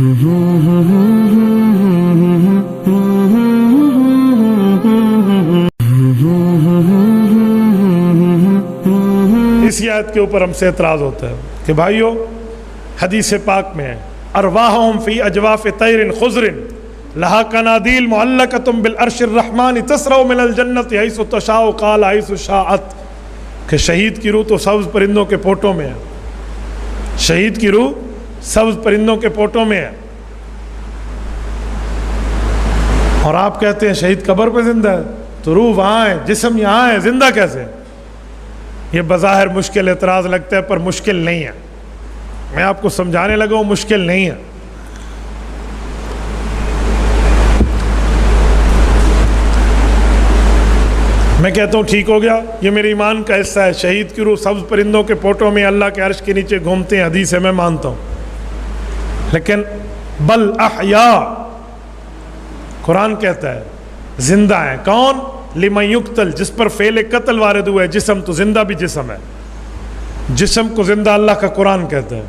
اس آیت کے اوپر ہم سے اعتراض ہوتا ہے کہ بھائیو حدیث پاک میں ہے ارواحہم فی اجواف طیر خضر لہا قنادیل معلقۃ بالعرش الرحمن تسرع من الجنۃ حیث تشاء قال حیث شاءت، کہ شہید کی روح تو سبز پرندوں کے پوٹوں میں ہے، شہید کی روح سبز پرندوں کے پوٹوں میں ہے، اور آپ کہتے ہیں شہید قبر پہ زندہ ہے، تو روح وہاں ہے جسم یہاں ہے، زندہ کیسے؟ یہ بظاہر مشکل اعتراض لگتا ہے پر مشکل نہیں ہے، میں آپ کو سمجھانے لگا ہوں مشکل نہیں ہے۔ میں کہتا ہوں ٹھیک ہو گیا، یہ میرے ایمان کا حصہ ہے، شہید کی روح سبز پرندوں کے پوٹوں میں اللہ کے عرش کے نیچے گھومتے ہیں، حدیث ہے، میں مانتا ہوں، لیکن بل احیاء قرآن کہتا ہے زندہ ہیں، کون؟ لمن یقتل، جس پر فعل قتل وارد ہوا ہے، جسم تو زندہ بھی جسم ہے، جسم کو زندہ اللہ کا قرآن کہتا ہے،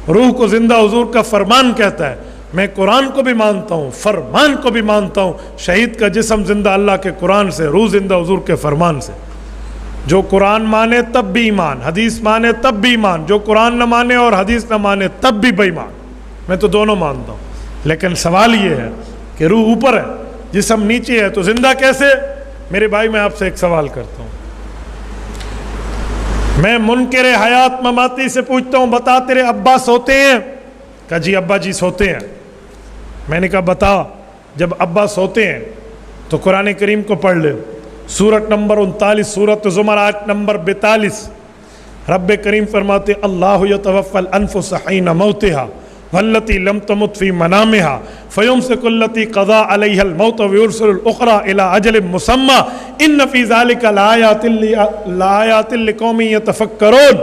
روح کو زندہ حضور کا فرمان کہتا ہے، میں قرآن کو بھی مانتا ہوں، فرمان کو بھی مانتا ہوں، شہید کا جسم زندہ اللہ کے قرآن سے، روح زندہ حضور کے فرمان سے، جو قرآن مانے تب بھی ایمان، حدیث مانے تب بھی ایمان، جو قرآن نہ مانے اور حدیث نہ مانے تب بھی بے ایمان، میں تو دونوں مانتا ہوں، لیکن سوال یہ ہے کہ روح اوپر ہے جسم نیچے ہے تو زندہ کیسے؟ میرے بھائی میں آپ سے ایک سوال کرتا ہوں، میں منکر حیات مماتی سے پوچھتا ہوں، بتا تیرے ابا سوتے ہیں؟ کہا جی ابا جی سوتے ہیں۔ میں نے کہا بتا، جب ابا سوتے ہیں تو قرآن کریم کو پڑھ لے، سورت نمبر 39 سورت زمر آیت نمبر 42، رب کریم فرماتے اللہ یتوفی الانفس حین موتہا والتی لم تمت فی منامہا فیمسک التی قضا علیہا الموت ویرسل الاخری الی اجل مسمی ان فی ذلک لآیات لقوم یتفکرون۔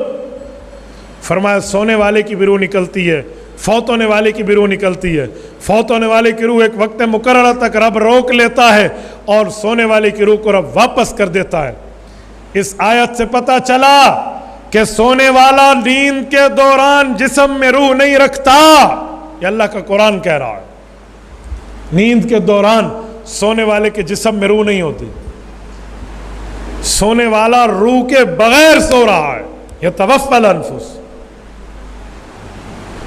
فرمایا سونے والے کی بھی روح نکلتی ہے، فوت ہونے والے کی بھی روح نکلتی ہے، فوت ہونے والے کی روح ایک وقت مقررہ تک رب روک لیتا ہے اور سونے والے کی روح کو رب واپس کر دیتا ہے۔ اس آیت سے پتہ چلا کہ سونے والا نیند کے دوران جسم میں روح نہیں رکھتا، یہ اللہ کا قرآن کہہ رہا ہے، نیند کے دوران سونے والے کے جسم میں روح نہیں ہوتی، سونے والا روح کے بغیر سو رہا ہے، یتوفی الانفس۔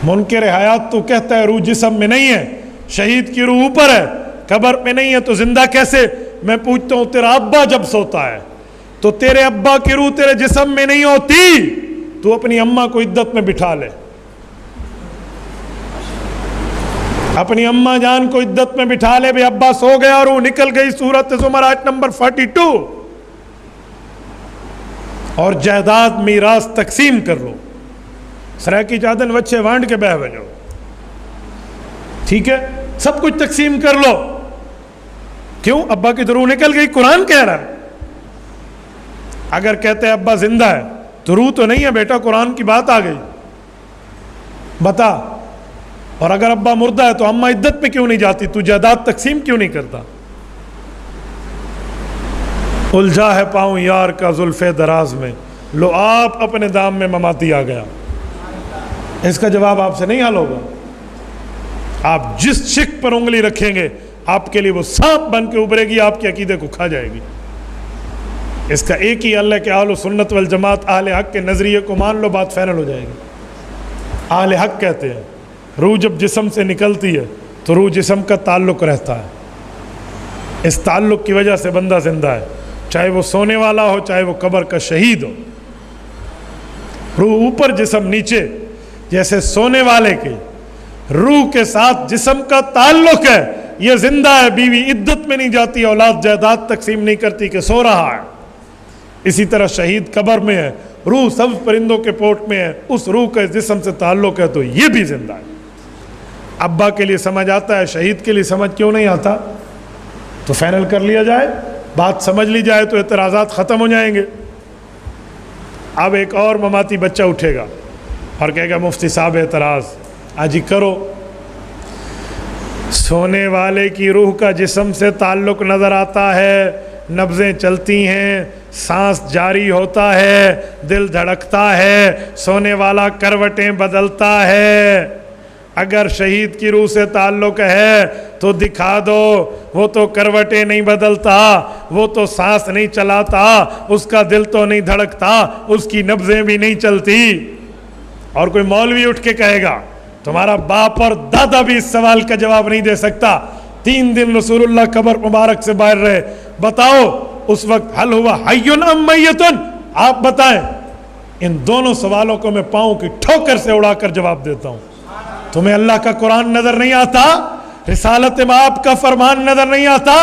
منکر حیات تو کہتا ہے روح جسم میں نہیں ہے، شہید کی روح اوپر ہے، قبر میں نہیں ہے تو زندہ کیسے؟ میں پوچھتا ہوں تیرا ابا جب سوتا ہے تو تیرے ابا کی روح تیرے جسم میں نہیں ہوتی، تو اپنی اماں کو عدت میں بٹھا لے، اپنی اماں جان کو عدت میں بٹھا لے، بھئی ابا سو گیا اور روح نکل گئی، سورت زمر آیت نمبر 42، اور جائیداد میراث تقسیم کر لو، سرائکی چادن وچھے وانڈ کے بہ بجو، ٹھیک ہے، سب کچھ تقسیم کر لو، کیوں؟ ابا کی تو روح نکل گئی، قرآن کہہ رہا ہے۔ اگر کہتے ہیں ابا زندہ ہے تو روح تو نہیں ہے بیٹا، قرآن کی بات آ گئی، بتا، اور اگر ابا مردہ ہے تو اماں عدت پہ کیوں نہیں جاتی، تو جائیداد تقسیم کیوں نہیں کرتا؟ الجھا ہے پاؤں یار کا زلف دراز میں، لو آپ اپنے دام میں مماتی آ گیا۔ اس کا جواب آپ سے نہیں حل ہوگا، آپ جس شک پر انگلی رکھیں گے آپ کے لیے وہ سانپ بن کے ابھرے گی، آپ کے عقیدے کو کھا جائے گی۔ اس کا ایک ہی حل ہے کہ اہل سنت والجماعت اہل حق کے نظریے کو مان لو، بات فائنل ہو جائے گی۔ اہل حق کہتے ہیں روح جب جسم سے نکلتی ہے تو روح جسم کا تعلق رہتا ہے، اس تعلق کی وجہ سے بندہ زندہ ہے، چاہے وہ سونے والا ہو چاہے وہ قبر کا شہید ہو۔ روح اوپر جسم نیچے، جیسے سونے والے کی روح کے ساتھ جسم کا تعلق ہے، یہ زندہ ہے، بیوی عدت میں نہیں جاتی، اولاد جائیداد تقسیم نہیں کرتی کہ سو رہا ہے۔ اسی طرح شہید قبر میں ہے، روح سبز پرندوں کے پوٹ میں ہے، اس روح کا جسم سے تعلق ہے تو یہ بھی زندہ ہے۔ ابا کے لیے سمجھ آتا ہے، شہید کے لیے سمجھ کیوں نہیں آتا؟ تو فائنل کر لیا جائے، بات سمجھ لی جائے تو اعتراضات ختم ہو جائیں گے۔ اب ایک اور مماتی بچہ اٹھے گا اور کہے گا مفتی صاحب اعتراض، آجی کرو، سونے والے کی روح کا جسم سے تعلق نظر آتا ہے، نبضیں چلتی ہیں، سانس جاری ہوتا ہے، دل دھڑکتا ہے، سونے والا کروٹیں بدلتا ہے۔ اگر شہید کی روح سے تعلق ہے تو دکھا دو، وہ تو کروٹیں نہیں بدلتا، وہ تو سانس نہیں چلاتا، اس کا دل تو نہیں دھڑکتا، اس کی نبضیں بھی نہیں چلتی۔ اور کوئی مولوی اٹھ کے کہے گا تمہارا باپ اور دادا بھی اس سوال کا جواب نہیں دے سکتا، 3 دن رسول اللہ قبر مبارک سے باہر رہے، بتاؤ اس وقت حل ہوا حی ام میت، آپ بتائیں۔ ان دونوں سوالوں کو میں پاؤں کی ٹھوکر سے اڑا کر جواب دیتا ہوں۔ تمہیں اللہ کا قرآن نظر نہیں آتا؟ رسالت باپ کا فرمان نظر نہیں آتا؟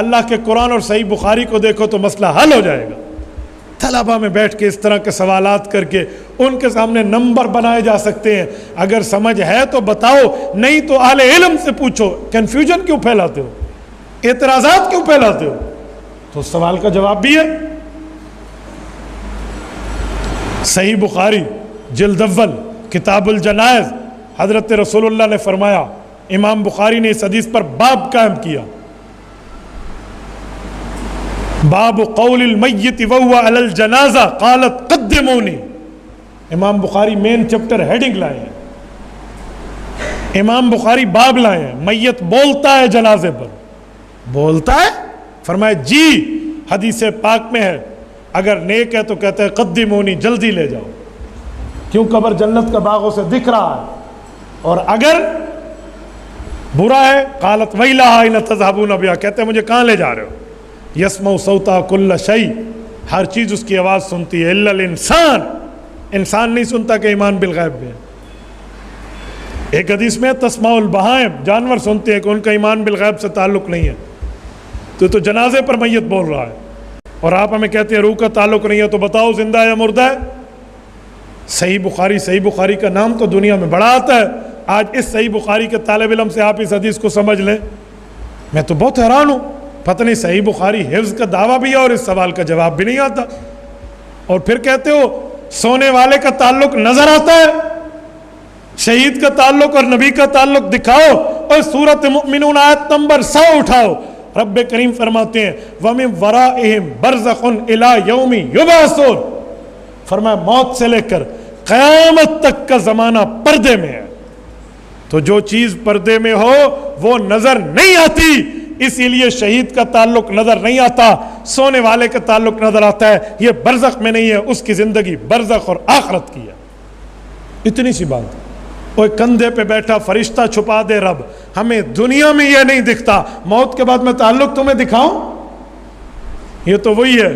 اللہ کے قرآن اور صحیح بخاری کو دیکھو تو مسئلہ حل ہو جائے گا۔ طلبہ میں بیٹھ کے اس طرح کے سوالات کر کے ان کے سامنے نمبر بنائے جا سکتے ہیں۔ اگر سمجھ ہے تو بتاؤ، نہیں تو اہل علم سے پوچھو۔ کنفیوژن کیوں پھیلاتے ہو؟ اعتراضات کیوں پھیلاتے ہو؟ تو اس سوال کا جواب بھی ہے۔ صحیح بخاری جلد اول کتاب الجنائز، حضرت رسول اللہ نے فرمایا، امام بخاری نے اس حدیث پر باب قائم کیا، باب قول المیت وهو علی الجنازہ قالت قدمونی۔ امام بخاری مین چپٹر ہیڈنگ لائے ہیں، امام بخاری باب لائے ہیں، میت بولتا ہے جنازے پر، بولتا ہے؟ فرمایا جی، حدیث پاک میں ہے، اگر نیک ہے تو کہتے ہیں قدمونی، جلدی لے جاؤ، کیوں قبر جنت کا باغوں سے دکھ رہا ہے، اور اگر برا ہے قالت ویلھا ان تذهبون بها، کہتے ہیں مجھے کہاں لے جا رہے ہو؟ یسمع صوتا کل شیء، ہر چیز اس کی آواز سنتی ہے، الا الانسان، انسان نہیں سنتا کہ ایمان بالغیب میں۔ ایک حدیث میں تسمع البہائم، جانور سنتے ہیں کہ ان کا ایمان بالغیب سے تعلق نہیں ہے۔ تو جنازے پر میت بول رہا ہے، اور آپ ہمیں کہتے ہیں روح کا تعلق نہیں ہے، تو بتاؤ زندہ ہے یا مردہ ہے؟ صحیح بخاری کا نام تو دنیا میں بڑا آتا ہے، آج اس صحیح بخاری کے طالب علم سے آپ اس حدیث کو سمجھ لیں، میں تو بہت حیران ہوں، پتہ نہیں صحیح بخاری حفظ کا دعویٰ بھی ہے اور اس سوال کا جواب بھی نہیں آتا، اور پھر کہتے ہو سونے والے کا تعلق نظر آتا ہے، شہید کا تعلق اور نبی کا تعلق دکھاؤ، اور سورۃ مؤمنون آیت نمبر 100 اٹھاؤ، رب کریم فرماتے ہیں وَمِن وَرَائِهِمْ بَرْزَخٌ إِلَىٰ يَوْمِ يُبْعَثُونَ، فرمایا موت سے لے کر قیامت تک کا زمانہ پردے میں ہے، تو جو چیز پردے میں ہو وہ نظر نہیں آتی، اسی لیے شہید کا تعلق نظر نہیں آتا، سونے والے کا تعلق نظر آتا ہے، یہ برزخ میں نہیں ہے، اس کی زندگی برزخ اور آخرت کی ہے۔ اتنی سی بات، وہ کندھے پہ بیٹھا فرشتہ چھپا دے رب، ہمیں دنیا میں یہ نہیں دکھتا، موت کے بعد میں تعلق تمہیں دکھاؤں؟ یہ تو وہی ہے،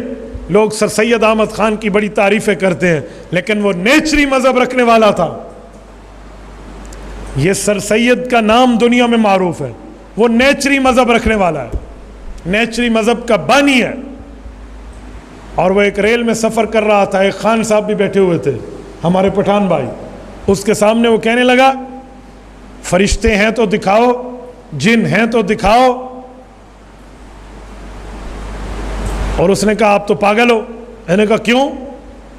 لوگ سر سید احمد خان کی بڑی تعریفیں کرتے ہیں، لیکن وہ نیچری مذہب رکھنے والا تھا۔ یہ سر سید کا نام دنیا میں معروف ہے، وہ نیچری مذہب رکھنے والا ہے، نیچری مذہب کا بانی ہے، اور وہ ایک ریل میں سفر کر رہا تھا، ایک خان صاحب بھی بیٹھے ہوئے تھے، ہمارے پٹھان بھائی، اس کے سامنے وہ کہنے لگا فرشتے ہیں تو دکھاؤ، جن ہیں تو دکھاؤ، اور اس نے کہا آپ تو پاگل ہو، میں نے کہا کیوں؟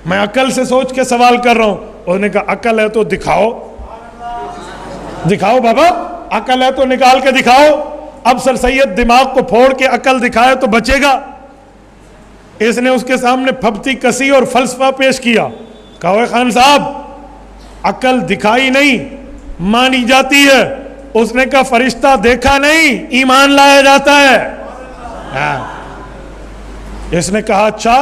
میں عقل سے سوچ کے سوال کر رہا ہوں، اس نے کہا عقل ہے تو دکھاؤ، دکھاؤ بابا، عقل ہے تو نکال کے دکھاؤ۔ اب سر سید دماغ کو پھوڑ کے عقل دکھائے تو بچے گا؟ اس نے اس کے سامنے پھپتی کسی اور فلسفہ پیش کیا، کہا اوے خان صاحب عقل دکھائی نہیں مانی جاتی ہے، اس نے کہا فرشتہ دیکھا نہیں ایمان لایا جاتا ہے۔ اس نے کہا اچھا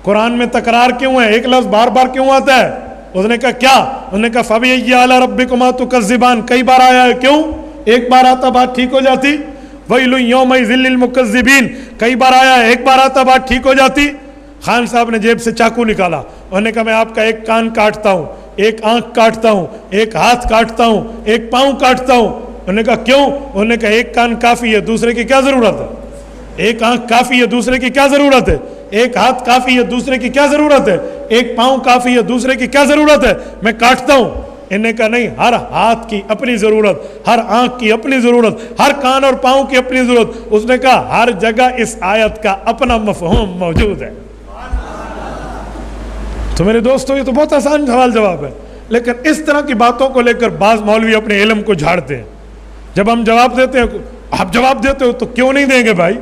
قرآن میں تکرار کیوں ہے، ایک لفظ بار بار کیوں آتا ہے؟ اس نے کہا کیا؟ اس نے کہا فَبِأَيِّ آلَاءِ رَبِّكُمَا تُكَذِّبَانِ، کئی بار آیا ہے، کیوں؟ ایک بار آتا بات ٹھیک ہو جاتی۔ وَيْلٌ يَوْمَئِذٍ لِّلْمُكَذِّبِينَ، کئی بار آیا ہے، ایک بار آتا بات ٹھیک ہو جاتی۔ خان صاحب نے جیب سے چاقو نکالا، انہوں نے کہا میں آپ کا ایک کان کاٹتا ہوں، ایک آنکھ کاٹتا ہوں، ایک ہاتھ کاٹتا ہوں، ایک پاؤں کاٹتا ہوں۔ انہوں نے کہا کیوں؟ انہوں نے کہا ایک کان کافی ہے، دوسرے کی کیا ضرورت ہے؟ ایک آنکھ کافی ہے، دوسرے کی کیا ضرورت ہے؟ ایک ہاتھ کافی ہے، دوسرے کی کیا ضرورت ہے؟ ایک پاؤں کافی ہے، دوسرے کی کیا ضرورت ہے؟ میں کاٹتا ہوں۔ انہوں نے کہا نہیں، ہر ہاتھ کی اپنی ضرورت، ہر آنکھ کی اپنی ضرورت، ہر کان اور پاؤں کی اپنی ضرورت۔ اس نے کہا ہر جگہ اس آیت کا اپنا مفہوم موجود ہے۔ تو میرے دوستو یہ تو بہت آسان سوال جواب ہے، لیکن اس طرح کی باتوں کو لے کر بعض مولوی اپنے علم کو جھاڑتے ہیں۔ جب ہم جواب دیتے ہیں، آپ جواب دیتے ہو تو کیوں نہیں دیں گے بھائی؟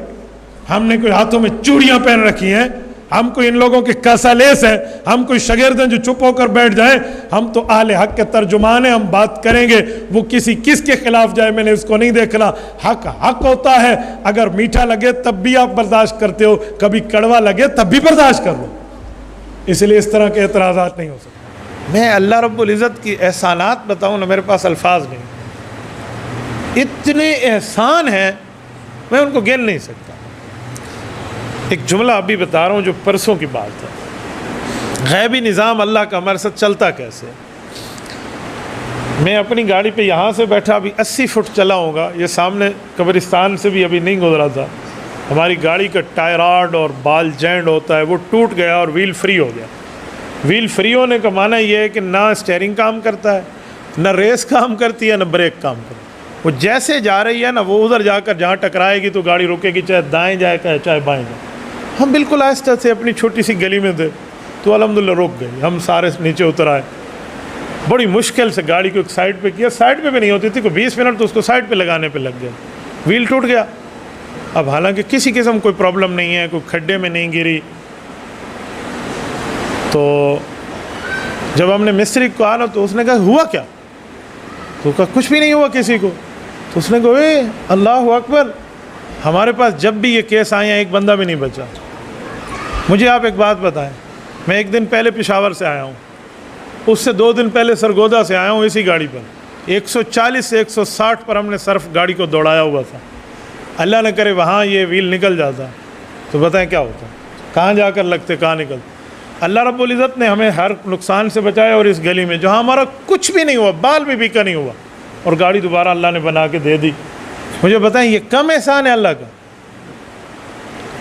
ہم نے کوئی ہاتھوں میں چوڑیاں پہن رکھی ہیں، ہم کوئی ان لوگوں کے کاسالیس ہیں، ہم کوئی شاگرد ہیں جو چپ ہو کر بیٹھ جائیں؟ ہم تو اہل حق کے ترجمان ہیں، ہم بات کریں گے۔ وہ کس کے خلاف جائے میں نے اس کو نہیں دیکھنا۔ حق حق ہوتا ہے، اگر میٹھا لگے تب بھی آپ برداشت کرتے ہو، کبھی کڑوا لگے تب بھی برداشت کر لو، اس لیے اس طرح کے اعتراضات نہیں ہو سکتے۔ میں اللہ رب العزت کی احسانات بتاؤں نا، میرے پاس الفاظ نہیں، اتنے احسان ہیں میں ان کو گن نہیں سکتا۔ ایک جملہ ابھی بتا رہا ہوں جو پرسوں کی بات ہے، غیبی نظام اللہ کا ہمارے ساتھ چلتا کیسے۔ میں اپنی گاڑی پہ یہاں سے بیٹھا ابھی 80 فٹ چلا ہوں گا، یہ سامنے قبرستان سے بھی ابھی نہیں گزرا تھا، ہماری گاڑی کا ٹائر راڈ اور بال جینڈ ہوتا ہے وہ ٹوٹ گیا اور ویل فری ہو گیا۔ ویل فری ہونے کا معنی یہ ہے کہ نہ اسٹیئرنگ کام کرتا ہے، نہ ریس کام کرتی ہے، نہ بریک کام کرتی ہے۔ وہ جیسے جا رہی ہے نا، وہ ادھر جا کر جہاں ٹکرائے گی تو گاڑی رکے گی، چاہے دائیں جائے چاہے بائیں جائے۔ ہم بالکل آہستہ سے اپنی چھوٹی سی گلی میں تھے تو الحمدللہ رک گئی، ہم سارے نیچے اتر آئے، بڑی مشکل سے گاڑی کو ایک سائڈ پہ کیا، سائڈ پہ بھی نہیں ہوتی تھی، کوئی 20 منٹ تو اس کو سائڈ پہ لگانے پہ لگ گئے، ویل ٹوٹ گیا۔ اب حالانکہ کسی قسم کوئی پرابلم نہیں ہے، کوئی کھڈے میں نہیں گری۔ تو جب ہم نے مستری کو کہا نا تو اس نے کہا ہوا کیا؟ تو کہا کچھ بھی نہیں ہوا کسی کو۔ تو اس نے کہا اے اللہ اکبر، ہمارے پاس جب بھی یہ کیس آئے ہیں ایک بندہ بھی نہیں بچا۔ مجھے آپ ایک بات بتائیں، میں ایک دن پہلے پشاور سے آیا ہوں، اس سے 2 دن پہلے سرگودا سے آیا ہوں اسی گاڑی پر، 140 سے 160 پر ہم نے صرف گاڑی کو دوڑایا ہوا تھا۔ اللہ نہ کرے وہاں یہ ویل نکل جاتا تو بتائیں کیا ہوتا، کہاں جا کر لگتے، کہاں نکلتے۔ اللہ رب العزت نے ہمیں ہر نقصان سے بچایا، اور اس گلی میں جہاں ہمارا کچھ بھی نہیں ہوا، بال بھی بیکا نہیں ہوا، اور گاڑی دوبارہ اللہ نے بنا کے دے دی۔ مجھے بتائیں یہ کم احسان ہے اللہ کا؟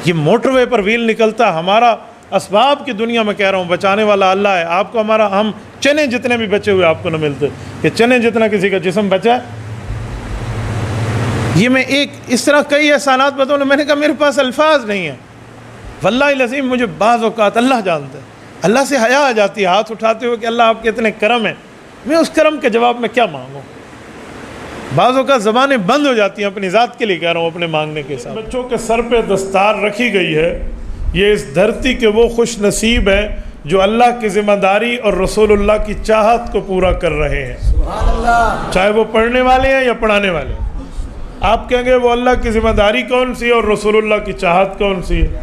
یہ موٹر وے پر ویل نکلتا، ہمارا اسباب کی دنیا میں کہہ رہا ہوں بچانے والا اللہ ہے۔ آپ کو ہمارا، ہم چنے جتنے بھی بچے ہوئے آپ کو نہ ملتے، کہ چنے جتنا کسی کا جسم بچا ہے۔ یہ میں ایک اس طرح کئی احسانات بتاؤں نا، میں نے کہا میرے پاس الفاظ نہیں ہیں واللہ العظیم۔ مجھے بعض اوقات اللہ جانتا ہے، اللہ سے حیا آ جاتی ہے ہاتھ اٹھاتے ہوئے کہ اللہ آپ کے اتنے کرم ہیں، میں اس کرم کے جواب میں کیا مانگوں۔ بعض اوقات زبانیں بند ہو جاتی ہیں، اپنی ذات کے لیے کہہ رہا ہوں، اپنے مانگنے کے ساتھ۔ بچوں کے سر پہ دستار رکھی گئی ہے، یہ اس دھرتی کے وہ خوش نصیب ہیں جو اللہ کی ذمہ داری اور رسول اللہ کی چاہت کو پورا کر رہے ہیں، چاہے وہ پڑھنے والے ہیں یا پڑھانے والے ہیں۔ آپ کہیں گے وہ اللہ کی ذمہ داری کون سی ہے اور رسول اللہ کی چاہت کون سی ہے؟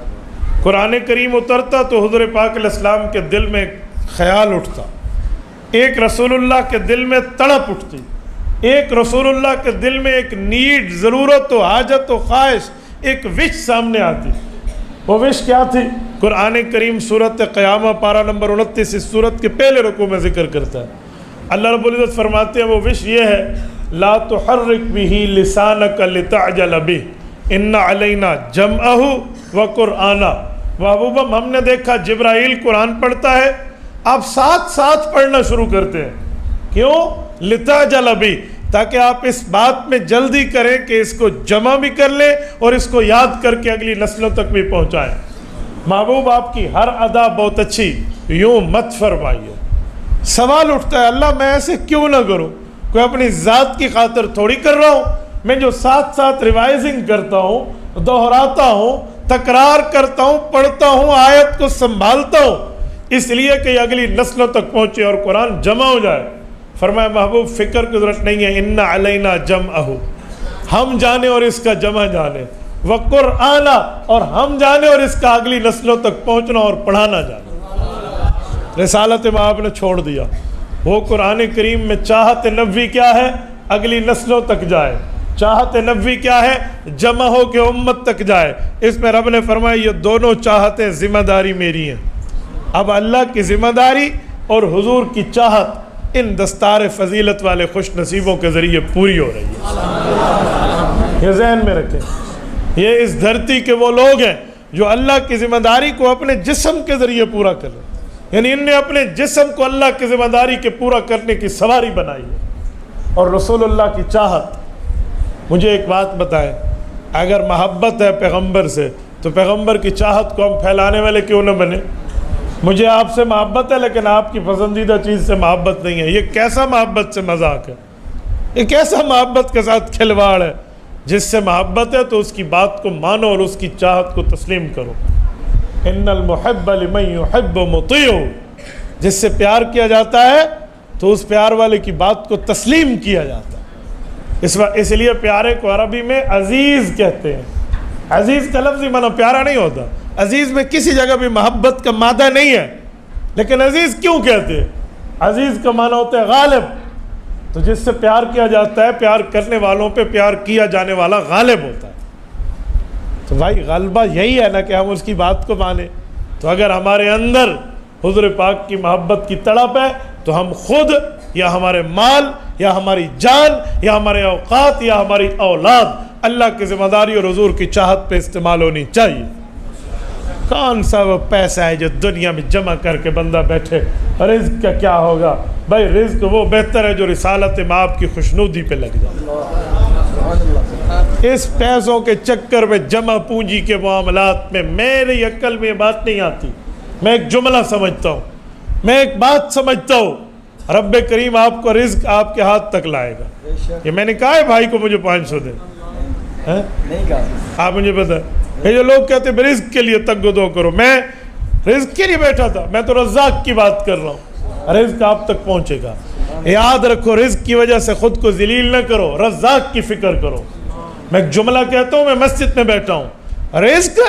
قرآن کریم اترتا تو حضور پاک علیہ السلام کے دل میں خیال اٹھتا، ایک رسول اللہ کے دل میں تڑپ اٹھتی، ایک رسول اللہ کے دل میں ایک نیڈ، ضرورت و حاجت و خواہش، ایک وش سامنے آتی۔ وہ وش کیا تھی؟ قرآن کریم سورۃ قیامہ پارہ نمبر 29 اس سورت کے پہلے رکوع میں ذکر کرتا ہے۔ اللہ رب العزت فرماتے ہیں وہ وش یہ ہے، لا تحرک بہ لسانک لتعجل بہ ان علینا جمعہ وقرآنہ۔ محبوبم ہم نے دیکھا جبرائیل قرآن پڑھتا ہے، آپ ساتھ ساتھ پڑھنا شروع کرتے ہیں، کیوں؟ لتعجل بہ، تاکہ آپ اس بات میں جلدی کریں کہ اس کو جمع بھی کر لیں اور اس کو یاد کر کے اگلی نسلوں تک بھی پہنچائیں۔ محبوب آپ کی ہر ادا بہت اچھی، یوں مت فرمائیے۔ سوال اٹھتا ہے اللہ میں ایسے کیوں نہ کروں؟ کوئی اپنی ذات کی خاطر تھوڑی کر رہا ہوں، میں جو ساتھ ساتھ ریوائزنگ کرتا ہوں، دہراتا ہوں، تکرار کرتا ہوں، پڑھتا ہوں، آیت کو سنبھالتا ہوں، اس لیے کہ اگلی نسلوں تک پہنچے اور قرآن جمع ہو جائے۔ فرمایا محبوب فکر کی ضرورت نہیں ہے، ان علینا جمعہ، ہم جانے اور اس کا جمع جانے، وقرآنہ، اور ہم جانے اور اس کا اگلی نسلوں تک پہنچنا اور پڑھانا جانا۔ رسالت میں آپ نے چھوڑ دیا، وہ قرآن کریم میں چاہت نبوی کیا ہے؟ اگلی نسلوں تک جائے۔ چاہت نبوی کیا ہے؟ جمع ہو کے امت تک جائے۔ اس میں رب نے فرمایا یہ دونوں چاہتیں ذمہ داری میری ہیں۔ اب اللہ کی ذمہ داری اور حضور کی چاہت ان دستار فضیلت والے خوش نصیبوں کے ذریعے پوری ہو رہی ہے۔ یہ ذہن میں رکھیں، یہ اس دھرتی کے وہ لوگ ہیں جو اللہ کی ذمہ داری کو اپنے جسم کے ذریعے پورا کر رہے ہیں، یعنی ان نے اپنے جسم کو اللہ کی ذمہ داری کے پورا کرنے کی سواری بنائی ہے۔ اور رسول اللہ کی چاہت، مجھے ایک بات بتائیں، اگر محبت ہے پیغمبر سے تو پیغمبر کی چاہت کو ہم پھیلانے والے کیوں نہ بنے؟ مجھے آپ سے محبت ہے لیکن آپ کی پسندیدہ چیز سے محبت نہیں ہے، یہ کیسا محبت سے مذاق ہے؟ یہ کیسا محبت کے ساتھ کھلواڑ ہے؟ جس سے محبت ہے تو اس کی بات کو مانو اور اس کی چاہت کو تسلیم کرو۔ ان المحب لمن یحب مطیع، جس سے پیار کیا جاتا ہے تو اس پیار والے کی بات کو تسلیم کیا جاتا ہے۔ اس لیے پیارے کو عربی میں عزیز کہتے ہیں۔ عزیز کا لفظ ہی معنی پیارا نہیں ہوتا، عزیز میں کسی جگہ بھی محبت کا مادہ نہیں ہے، لیکن عزیز کیوں کہتے ہیں؟ عزیز کا معنی ہوتا ہے غالب، تو جس سے پیار کیا جاتا ہے، پیار کرنے والوں پہ پیار کیا جانے والا غالب ہوتا ہے۔ تو بھائی غلبہ یہی ہے نا کہ ہم اس کی بات کو مانیں۔ تو اگر ہمارے اندر حضور پاک کی محبت کی تڑپ ہے تو ہم خود یا ہمارے مال یا ہماری جان یا ہمارے اوقات یا ہماری اولاد اللہ کی ذمہ داری اور حضور کی چاہت پہ استعمال ہونی چاہیے۔ کون سا وہ پیسہ ہے جو دنیا میں جمع کر کے بندہ بیٹھے، رزق کا کیا ہوگا؟ بھائی رزق وہ بہتر ہے جو رسالت مآب کی خوشنودی پہ لگ جائے۔ اس پیسوں کے چکر میں جمع پونجی کے معاملات میں میری عقل میں یہ بات نہیں آتی۔ میں ایک جملہ سمجھتا ہوں، میں ایک بات سمجھتا ہوں، رب کریم آپ کو رزق آپ کے ہاتھ تک لائے گا۔ یہ میں نے کہا ہے بھائی کو مجھے 500 دے، آپ مجھے بتا، یہ جو لوگ کہتے ہیں رزق کے لیے تگ و دو کرو، میں رزق کے لیے بیٹھا تھا، میں تو رزاق کی بات کر رہا ہوں۔ رزق آپ تک پہنچے گا، یاد رکھو، رزق کی وجہ سے خود کو ذلیل نہ کرو، رزاق کی فکر کرو۔ میں ایک جملہ کہتا ہوں، میں مسجد میں بیٹھا ہوں، رزق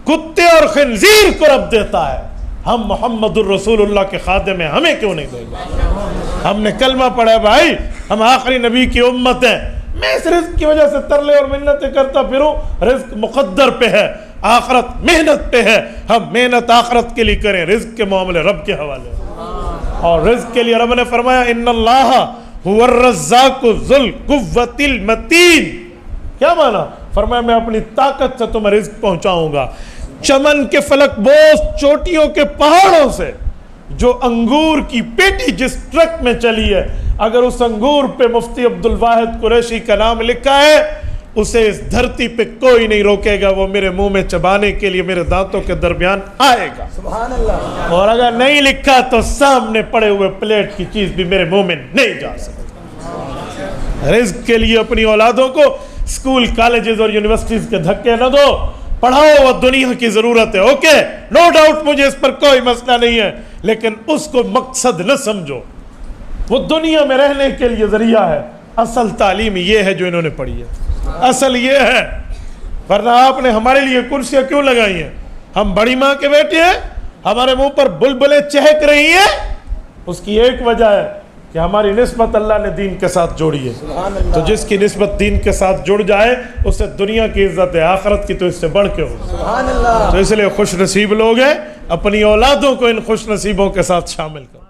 کتے اور خنزیر کو رب دیتا ہے، ہم محمد الرسول اللہ کے خادم ہیں، ہمیں کیوں نہیں دے گا؟ ہم نے کلمہ پڑھا ہے بھائی، ہم آخری نبی کی امت ہیں۔ میں اس رزق کی وجہ سے ترلے اور منتیں کرتا پھروں، رزق مقدر پہ ہے، آخرت محنت پہ ہے، ہم محنت آخرت کے لیے کریں، رزق کے معاملے رب کے حوالے۔ اور رزق کے لیے رب نے فرمایا ان اللہ هو الرزاق ذو القوۃ المتین۔ کیا مانا؟ فرمایا میں اپنی طاقت سے تمہیں رزق پہنچاؤں گا۔ چمن کے فلک بوس چوٹیوں کے پہاڑوں سے جو انگور کی پیٹی جس ٹرک میں چلی ہے، اگر اس انگور پہ مفتی عبدالواحد قریشی کا نام لکھا ہے، اسے اس دھرتی پہ کوئی نہیں روکے گا، وہ میرے منہ میں چبانے کے لیے میرے دانتوں کے درمیان آئے گا۔ سبحان اللہ۔ اور اگر نہیں لکھا تو سامنے پڑے ہوئے پلیٹ کی چیز بھی میرے منہ میں نہیں جا سکتی۔ رزق کے لیے اپنی اولادوں کو اسکول کالجز اور یونیورسٹیز کے دھکے نہ دو، پڑھاؤ، وہ دنیا کی ضرورت ہے، اوکے نو ڈاؤٹ، مجھے اس پر کوئی مسئلہ نہیں ہے، لیکن اس کو مقصد نہ سمجھو، وہ دنیا میں رہنے کے لیے ذریعہ ہے۔ اصل تعلیم یہ ہے جو انہوں نے پڑھی ہے، اصل یہ ہے، ورنہ آپ نے ہمارے لیے کرسیاں کیوں لگائی ہیں؟ ہم بڑی ماں کے بیٹے ہیں، ہمارے منہ پر بلبلیں چہک رہی ہیں، اس کی ایک وجہ ہے کہ ہماری نسبت اللہ نے دین کے ساتھ جوڑی ہے۔ تو جس کی نسبت دین کے ساتھ جڑ جائے اسے دنیا کی عزت ہے، آخرت کی تو اس سے بڑھ کے ہو۔ تو اس لیے خوش نصیب لوگ ہیں، اپنی اولادوں کو ان خوش نصیبوں کے ساتھ شامل کرو۔